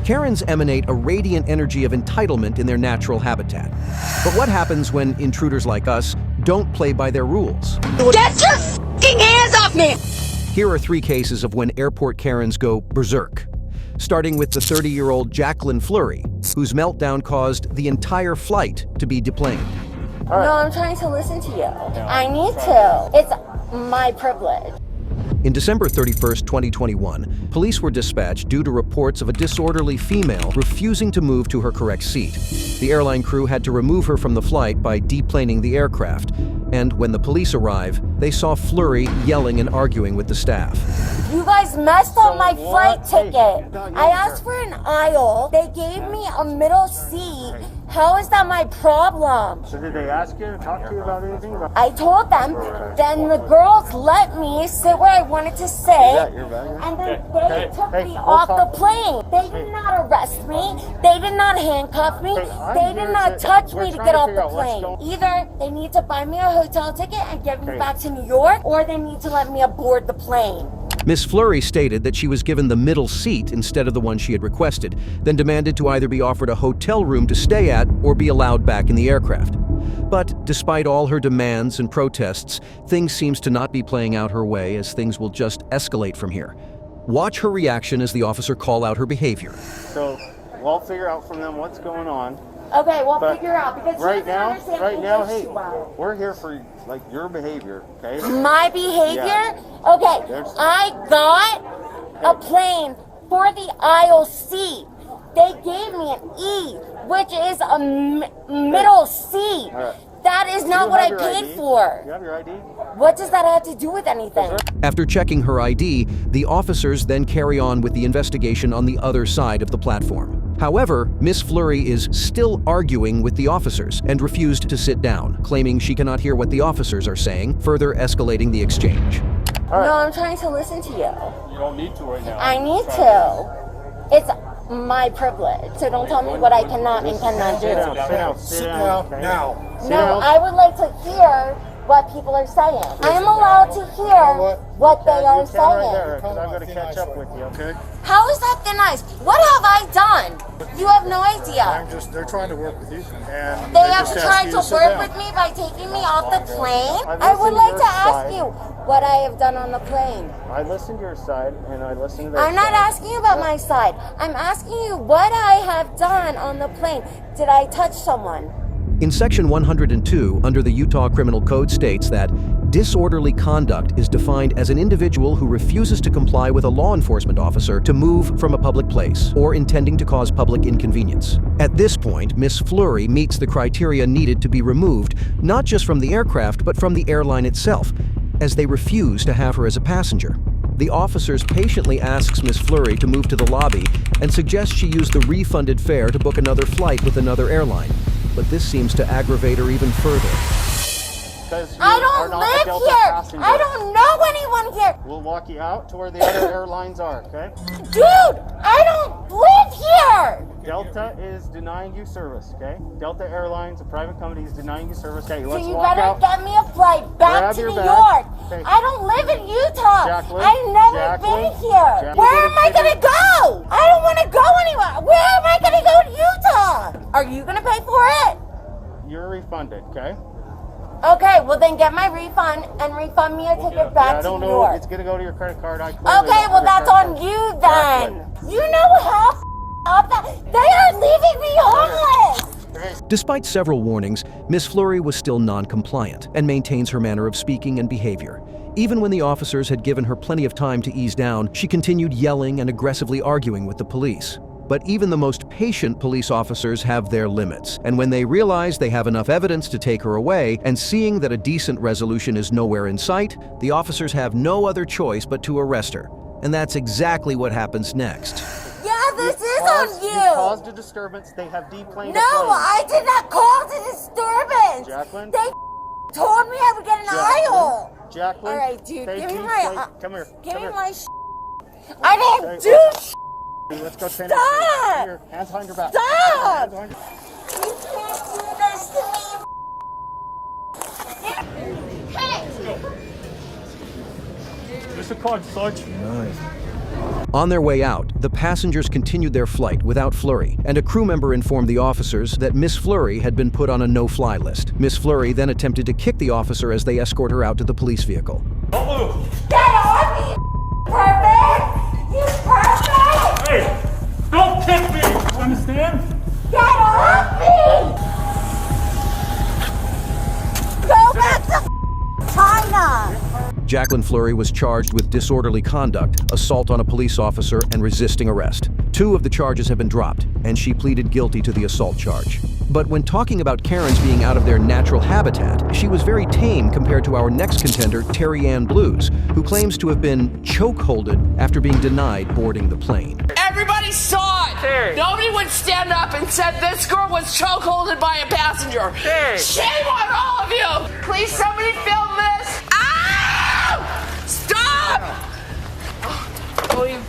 Karens emanate a radiant energy of entitlement in their natural habitat. But what happens when intruders like us don't play by their rules? Get your f***ing hands off me! Here are 3 cases of when airport Karens go berserk. Starting with the 30-year-old Jacqueline Fleury, whose meltdown caused the entire flight to be deplaned. No, I'm trying to listen to you. I need to. It's my privilege. In December 31st, 2021, police were dispatched due to reports of a disorderly female refusing to move to her correct seat. The airline crew had to remove her from the flight by deplaning the aircraft, and when the police arrive, they saw Fleury yelling and arguing with the staff. You guys messed up my flight ticket. I asked for an aisle. They gave me a middle seat. How is that my problem? So did they ask you to talk to you about anything? I told them. Then the girls let me sit where I wanted to sit. And then they took me off the plane. They did not arrest me. They did not handcuff me. They did not touch me to get off the plane. Either they need to buy me a hotel ticket and get me back to New York, or they need to let me aboard the plane. Miss Fleury stated that she was given the middle seat instead of the one she had requested, then demanded to either be offered a hotel room to stay at or be allowed back in the aircraft. But despite all her demands and protests, things seems to not be playing out her way, as things will just escalate from here. Watch her reaction as the officer call out her behavior. So we'll figure out from them what's going on. Okay, we'll figure out, because right now, hey, we're here for like your behavior, okay? My behavior? Yeah. Okay, I got a plane for the aisle seat. They gave me an E, which is a middle seat. Right. That is not what I paid for. You have your ID? What does that have to do with anything? After checking her ID, the officers then carry on with the investigation on the other side of the platform. However, Miss Fleury is still arguing with the officers and refused to sit down, claiming she cannot hear what the officers are saying, further escalating the exchange. No, I'm trying to listen to you. You don't need to right now. I need to. It's my privilege. So don't tell me what I cannot and cannot do. Sit down. Now. No, I would like to hear what people are saying. I am allowed to hear what they are saying. Right there, I'm going to catch up with you, okay? How is that thin ice? What have I done? You have no idea. They're trying to work with you. And They have tried to work with me by taking me off the plane? I would like to ask you what I have done on the plane. I listened to your side, and I listened to their I'm not asking you about my side. I'm asking you what I have done on the plane. Did I touch someone? In Section 102, under the Utah Criminal Code states that disorderly conduct is defined as an individual who refuses to comply with a law enforcement officer to move from a public place or intending to cause public inconvenience. At this point, Miss Fleury meets the criteria needed to be removed, not just from the aircraft, but from the airline itself, as they refuse to have her as a passenger. The officers patiently asks Miss Fleury to move to the lobby and suggests she use the refunded fare to book another flight with another airline. But this seems to aggravate her even further. I don't live here! I don't know anyone here! We'll walk you out to where the other airlines are, okay? Dude! I don't live here! Delta is denying you service, okay? Delta Airlines, a private company, is denying you service. Okay, So let's you walk better out. get me a flight back Grab to your New bag. York! Okay. I don't live in Utah! Jacqueline, I've never been here! Jacqueline. Where am I gonna go? I don't wanna go anywhere! Where am I gonna go in Utah? Are you gonna pay for it? You're refunded, okay? Okay, well then get my refund and refund me a ticket back I don't to New know. York. It's gonna go to your credit card. Okay, well that's on you then. You know how up that they are leaving me homeless. Despite several warnings, Miss Fleury was still non-compliant and maintains her manner of speaking and behavior. Even when the officers had given her plenty of time to ease down, she continued yelling and aggressively arguing with the police. But even the most patient police officers have their limits, and when they realize they have enough evidence to take her away, and seeing that a decent resolution is nowhere in sight, the officers have no other choice but to arrest her. And that's exactly what happens next. Yeah, this is on you. You caused a disturbance. They have deplaned. No, I did not cause a disturbance. Jacqueline? They told me I would get an aisle. Jacqueline? All right, dude, they give me deplaned- my. Come here. Give come me here. my. I don't do. Let's go train. Stop! Here, hands behind your back. Stop! Hands behind your- You can't do this to me. Hey! Mr. Card, Sarge. Nice. On their way out, the passengers continued their flight without Fleury, and a crew member informed the officers that Miss Fleury had been put on a no-fly list. Miss Fleury then attempted to kick the officer as they escort her out to the police vehicle. Get off me, perfect! You perfect! Hey, don't kick me! You understand? Get off me! Go back to China! Jacqueline Fleury was charged with disorderly conduct, assault on a police officer, and resisting arrest. 2 of the charges have been dropped, and she pleaded guilty to the assault charge. But when talking about Karens being out of their natural habitat, she was very tame compared to our next contender, Terry Ann Blues, who claims to have been chokeholded after being denied boarding the plane. Everybody saw it. Terry. Nobody would stand up and said this girl was chokeholded by a passenger. Terry. Shame on all of you. Please, somebody film this. Ow! Stop! Oh, you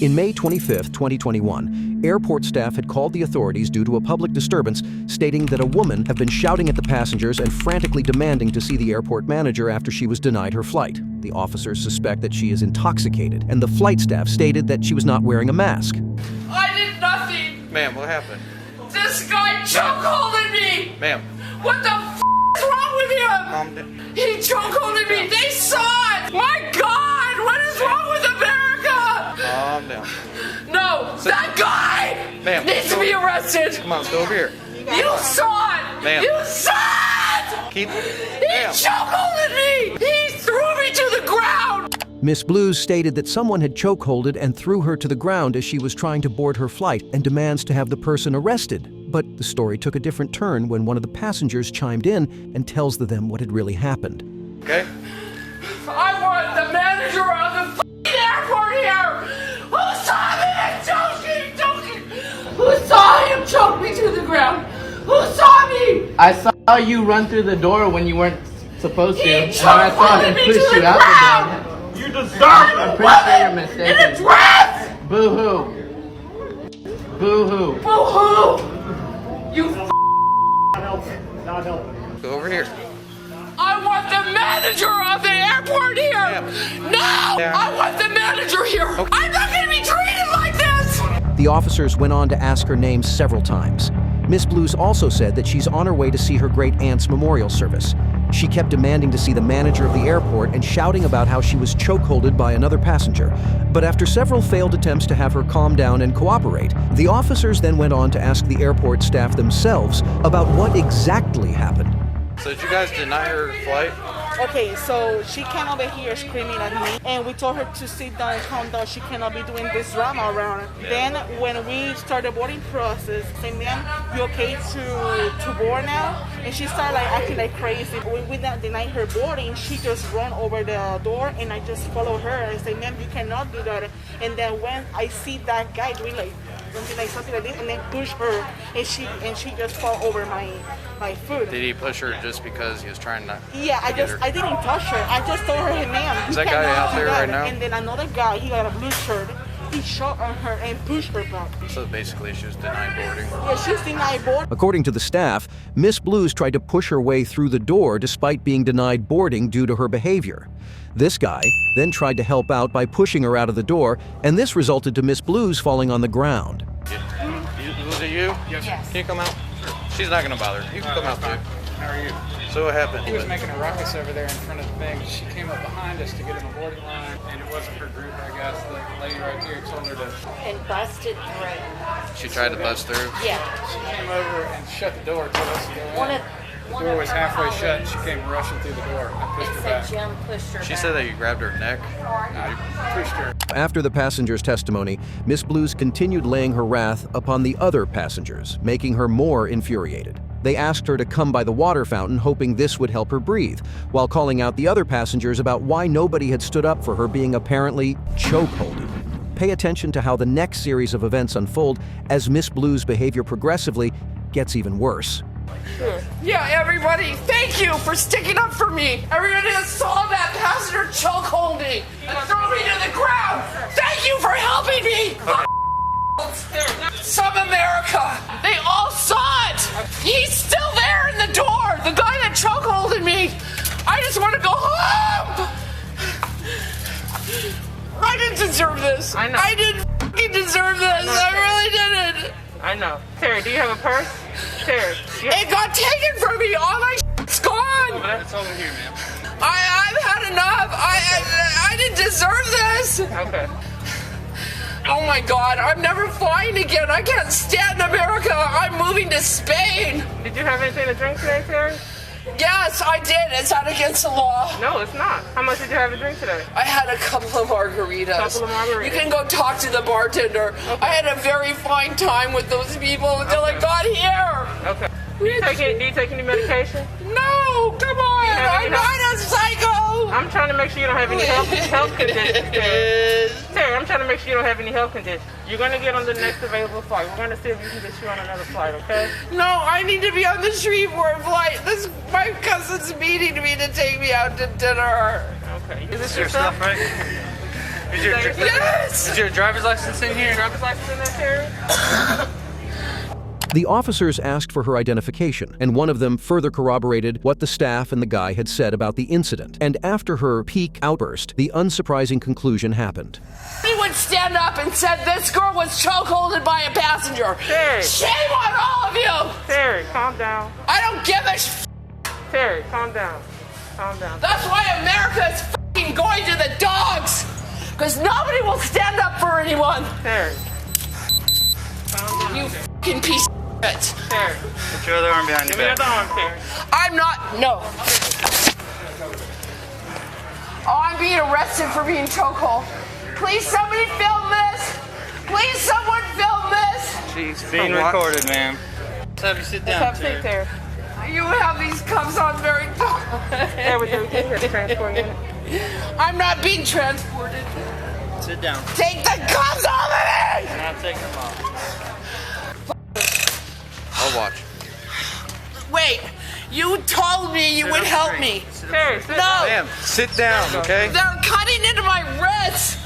In May 25, 2021, airport staff had called the authorities due to a public disturbance, stating that a woman had been shouting at the passengers and frantically demanding to see the airport manager after she was denied her flight. The officers suspect that she is intoxicated, and the flight staff stated that she was not wearing a mask. I did nothing. Ma'am, what happened? This guy chokeholded me. Ma'am. What the is wrong with him? Calm down. He chokeholded me. They saw it. My God, what is wrong with America? Calm down. No, that guy Ma'am, needs to be arrested. Come on, let's go over here. You saw it. Ma'am. You saw it. Keep. He Ma'am. chokeholded me. He threw me to the ground. Miss Blues stated that someone had chokeholded and threw her to the ground as she was trying to board her flight and demands to have the person arrested. But the story took a different turn when one of the passengers chimed in and tells them what had really happened. Okay. I want the manager of the airport here. Who saw me and Who saw him choke me to the ground? Who saw me? I saw you run through the door when you weren't supposed to. He And I saw him chokeholded me push to you the out ground. the door. You deserve I'm it! pretty sure you're In a mistaken. dress. Boo-hoo. Boo-hoo. Boo-hoo. You Not helping. Go over here. I want the manager of the airport here. Yeah. No, Yeah. I want the manager here. I'm not going to be treated like this. The officers went on to ask her name several times. Miss Blues also said that she's on her way to see her great-aunt's memorial service. She kept demanding to see the manager of the airport and shouting about how she was chokeholded by another passenger. But after several failed attempts to have her calm down and cooperate, the officers then went on to ask the airport staff themselves about what exactly happened. So did you guys deny her flight? Okay, so she came over here screaming at me, and we told her to sit down and calm down. She cannot be doing this drama around her. Then when we started boarding process, I said, ma'am, you okay to board now? And she started like acting like crazy. When we denied her boarding, she just ran over the door, and I just followed her. I said, ma'am, you cannot do that. And then when I see that guy doing something like this, and then push her, and she just fall over my foot. Did he push her just because he was trying to? Yeah, I didn't touch her. I just told her, hey, ma'am, Is you that guy cannot out do there that. right now? And then another guy, he got a blue shirt. He shot on her and pushed her back. So basically, she was denied boarding. Yeah, she's denied board. According to the staff, Miss Blues tried to push her way through the door despite being denied boarding due to her behavior. This guy then tried to help out by pushing her out of the door, and this resulted to Miss Blues falling on the ground. Was it you? Yes. Can you come out? She's not going to bother. You can come out too. How are you? So what happened? He was making a ruckus over there in front of the thing. She came up behind us to get in the boarding line, and it wasn't her group, I guess. The lady right here told her to. And busted through. She tried to bust through. Yeah. She came over and shut the door, told us to go One in. of The door was halfway shut, and she came rushing through the door. I pushed her back. Jim pushed her She back. said that you grabbed her neck. I pushed her. After the passenger's testimony, Miss Blues continued laying her wrath upon the other passengers, making her more infuriated. They asked her to come by the water fountain, hoping this would help her breathe, while calling out the other passengers about why nobody had stood up for her being apparently chokeholded. Pay attention to how the next series of events unfold as Miss Blues' behavior progressively gets even worse. Yeah, everybody, thank you for sticking up for me. Everybody that saw that passenger chokehold me and throw me to the ground, thank you for helping me. Some America, they all saw it. He's still there in the door, the guy that chokeholded me. I just want to go home. deserve this. I know. I didn't fucking deserve this. I really didn't. I know. Terry, do you have a purse? Terry. It got taken from me. All my shit's gone. It's over here, ma'am. I've had enough. I didn't deserve this. Okay. Oh my God, I'm never flying again. I can't stand America. I'm moving to Spain. Did you have anything to drink today, Terry? Yes, I did. Is that against the law? No, it's not. How much did you have to drink today? I had a couple of margaritas. You can go talk to the bartender. Okay. I had a very fine time with those people until I got here. Okay. Do you take any medication? No, come on. I'm not a psycho. I'm trying to make sure you don't have any health conditions, Terry. Terry, I'm trying to make sure you don't have any health conditions. You're going to get on the next available flight. We're going to see if we can get you on another flight, okay? No, I need to be on the Shreveport flight. My cousin's meeting me to take me out to dinner. Okay. Is this your stuff, right? Yes! Is your driver's license in here? Driver's license in there, Terry? The officers asked for her identification, and one of them further corroborated what the staff and the guy had said about the incident. And after her peak outburst, the unsurprising conclusion happened. He would stand up and said this girl was chokeholded by a passenger. Terry. Shame on all of you! Terry, calm down. I don't give a Terry, calm down. Calm down. That's why America is f***ing going to the dogs! Because nobody will stand up for anyone! Terry. Calm down. You f***ing piece of shit. Terry. Put your other arm behind your Give me back. your other arm, Terry. I'm not, no. Oh, I'm being arrested for being chokehold. Please somebody film this! Please someone film this! She's being recorded, ma'am. Let's have you sit down, Let's have a seat, Terry. You have these cuffs on very tight. There we go. We can hear the transport unit. I'm not being transported. Sit down. Take the cuffs off of me! I'm not taking them off. I'll watch. Wait, you told me you would help me. Terry, sit No! Ma'am, sit down, okay? They're cutting into my wrists!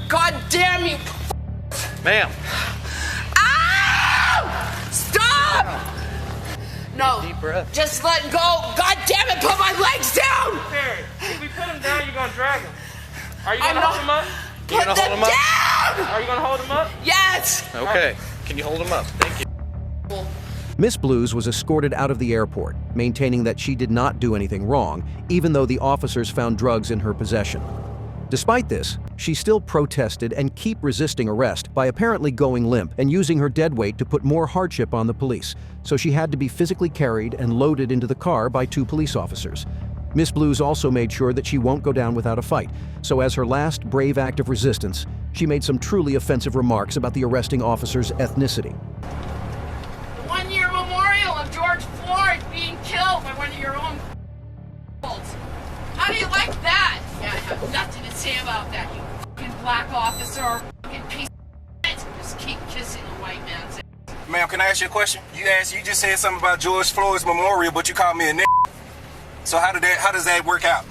God damn you! Ma'am. Ow! Stop! No, Deep breath. just let go. God damn it, put my legs down! Terry, if we put him down, you're going to drag him. Are you I'm going to not- hold him up? Put gonna them hold 'em up? down! Are you going to hold him up? Yes! Okay. Can you hold him up? Thank you. Miss Blues was escorted out of the airport, maintaining that she did not do anything wrong, even though the officers found drugs in her possession. Despite this, she still protested and kept resisting arrest by apparently going limp and using her dead weight to put more hardship on the police, so she had to be physically carried and loaded into the car by 2 police officers. Miss Blues also made sure that she won't go down without a fight, so as her last brave act of resistance, she made some truly offensive remarks about the arresting officer's ethnicity. 1-year memorial of George Floyd being killed by one of your own f***s. How do you like that? Yeah, I have nothing to say about that, you fucking black officer, fucking piece of shit. Just keep kissing the white man's ass. Ma'am, can I ask you a question? You just said something about George Floyd's memorial, but you called me a nigga. So how does that work out?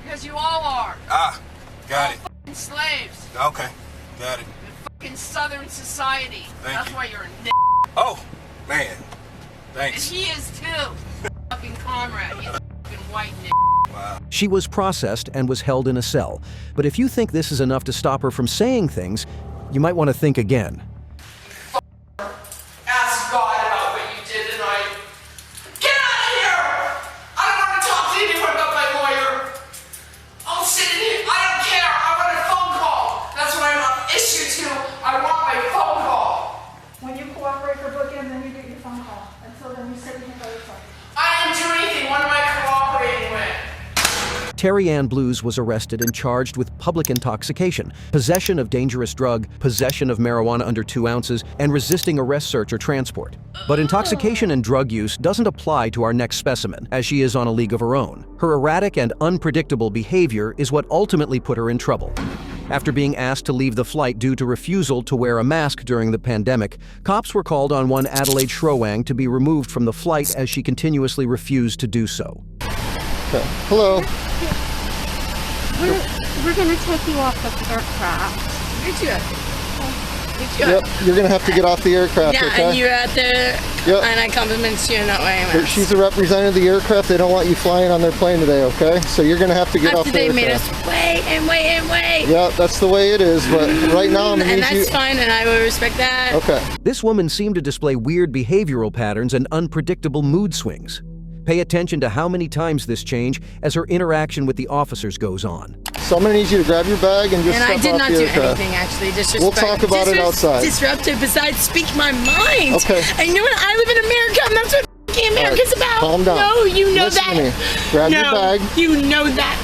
Because you all are. Ah, got it. Fucking slaves. Okay, got it. In fucking Southern society. That's you. why you're a n***. Oh, man. And Thanks. he is too. Fucking comrade. He's a fucking white n***. Wow. She was processed and was held in a cell. But if you think this is enough to stop her from saying things, you might want to think again. Ask God about what you did tonight. Get out of here! I don't want to talk to anyone about my lawyer. I'll sit in here. I don't care. I want a phone call. That's what I'm on issue to. I want my phone call. When you cooperate for booking, then you get your phone call. Until then, you sit in your phone. I didn't do anything. What am I cooperating with? Terry Ann Blues was arrested and charged with public intoxication, possession of dangerous drug, possession of marijuana under 2 ounces, and resisting arrest, search, or transport. But intoxication and drug use doesn't apply to our next specimen, as she is on a league of her own. Her erratic and unpredictable behavior is what ultimately put her in trouble. After being asked to leave the flight due to refusal to wear a mask during the pandemic, cops were called on one Adelaide Schroewang to be removed from the flight as she continuously refused to do so. Hello. We're going to take you off the aircraft. You too. Yep, you're gonna have to get off the aircraft, Yeah, okay? and you're out there, Yep. and I compliment you in that way. She's a representative of the aircraft. They don't want you flying on their plane today, okay? So you're gonna have to get off the aircraft. After they made us wait and wait and wait. Yeah, that's the way it is, but right now I'm gonna need you... And that's fine, and I will respect that. Okay. This woman seemed to display weird behavioral patterns and unpredictable mood swings. Pay attention to how many times this change as her interaction with the officers goes on. So I'm gonna need you to grab your bag and just And step I did off not the do aircraft. anything, actually. We'll talk about it outside. Disruptive, besides speak my mind. Okay. And you know what? I live in America, and that's what f***ing America's about. Calm down. No, you know Listen that. to me. Grab your bag. You know that.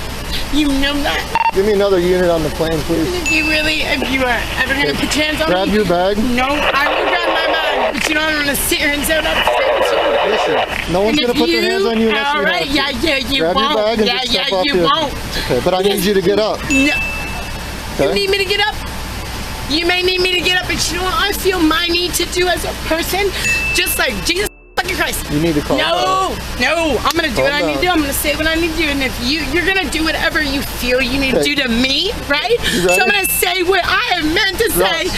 You know that. Give me another unit on the plane, please. If you are ever going to put your hands on Grab me. your bag. No, I will grab my bag. But you know, I'm going to sit here and say what I have to say. Listen, no one's going to put their hands on you unless you Alright, have to. yeah, you Grab won't. your bag and just step off you the won't. Okay, but I need you to get up. No. Okay? You need me to get up? You may need me to get up, but you know what I feel my need to do as a person? Just like Jesus fucking Christ. You need to calm down. No, I'm gonna do what I need to do. I'm gonna say what I need to do, and if you're gonna do whatever you feel you need to do to me, right? You ready? So I'm gonna say what I am meant to say.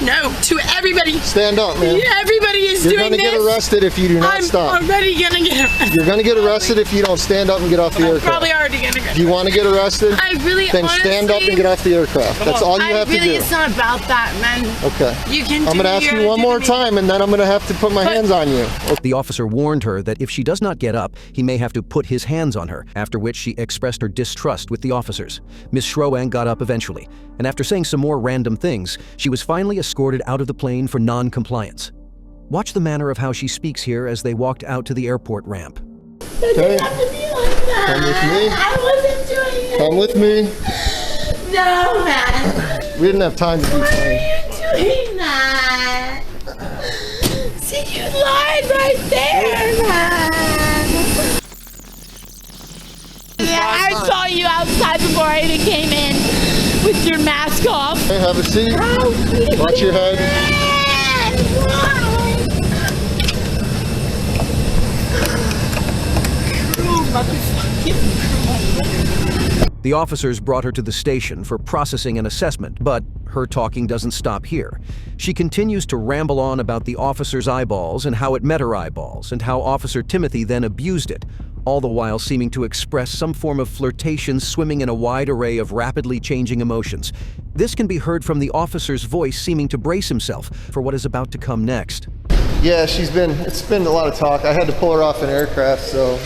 No, to everybody. Stand up, man. Everybody is You're doing gonna this. get arrested if you do not I'm stop. already gonna get arrested. You're gonna get arrested if you don't stand up and get off the aircraft. Probably already gonna get. Do you want to get arrested? I really, then stand up honestly- and get off the aircraft. That's all you have to do. It's not about that, man. Okay. You can. I'm gonna ask you one more time, and then I'm gonna have to put my hands on you. The officer warned her that if she does not get up, he may have to put his hands on her, after which she expressed her distrust with the officers. Ms. Schroang got up eventually, and after saying some more random things, she was finally escorted out of the plane for non-compliance. Watch the manner of how she speaks here as they walked out to the airport ramp. Okay. Come with me. I wasn't doing it. Come with me. No, man. We didn't have time to be playing. Why are you doing that? See, you lied right there, man. Yeah, I saw you outside before I even came in with your mask off. Hey, have a seat. Watch your head. The officers brought her to the station for processing and assessment, but her talking doesn't stop here. She continues to ramble on about the officer's eyeballs and how it met her eyeballs, and how Officer Timothy then abused it, all the while seeming to express some form of flirtation swimming in a wide array of rapidly changing emotions. This can be heard from the officer's voice seeming to brace himself for what is about to come next. Yeah, it's been a lot of talk. I had to pull her off an aircraft, so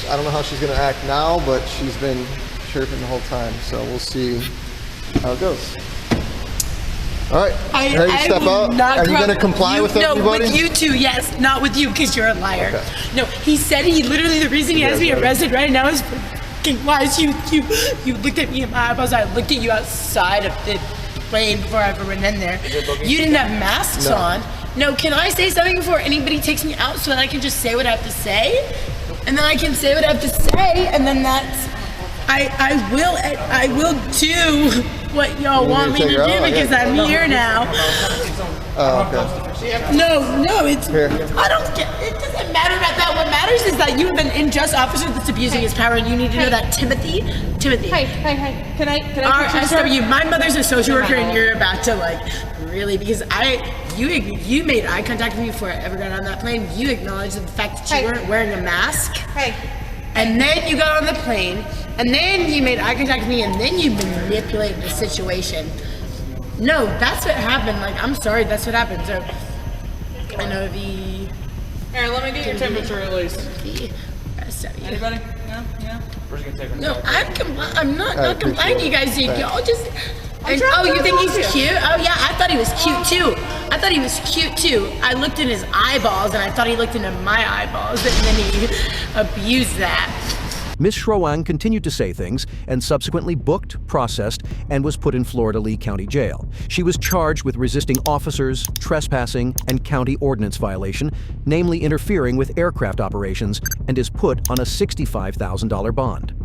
I don't know how she's gonna act now, but she's been chirping the whole time, so we'll see how it goes. All right, ready to step out? Are you gonna comply with everybody? No, with you too, yes. Not with you, because you're a liar. Okay. No, he said literally the reason he has me arrested right now is fucking wise. You looked at me in my eyeballs. I looked at you outside of the plane before I ever went in there. You didn't have masks on. No, can I say something before anybody takes me out so that I can just say what I have to say? And then I can say what I have to say, and then that's... I will do what y'all want me to do because I'm here now. Oh, okay. No, it's... I don't get... It doesn't matter about that. What matters is that you have an unjust officer that's abusing his power, and you need to know that, Timothy. Hey. Can I RSW, my mother's a social worker, and you're about to, like, really... Because you made eye contact with me before I ever got on that plane. You acknowledged the fact that you weren't wearing a mask. And then you got on the plane, and then you made eye contact with me, and then you manipulated the situation. No, that's what happened. Like, I'm sorry, that's what happened. So, I know the... Here, let me get your temperature at least. Anybody? No? We're just gonna take a No, I'm not complaining, you guys. Y'all just... And, you think he's cute? Oh yeah, I thought he was cute too. I looked in his eyeballs and I thought he looked into my eyeballs, and then he abused that. Ms. Schroang continued to say things and subsequently booked, processed, and was put in Florida Lee County Jail. She was charged with resisting officers, trespassing, and county ordinance violation, namely interfering with aircraft operations, and is put on a $65,000 bond.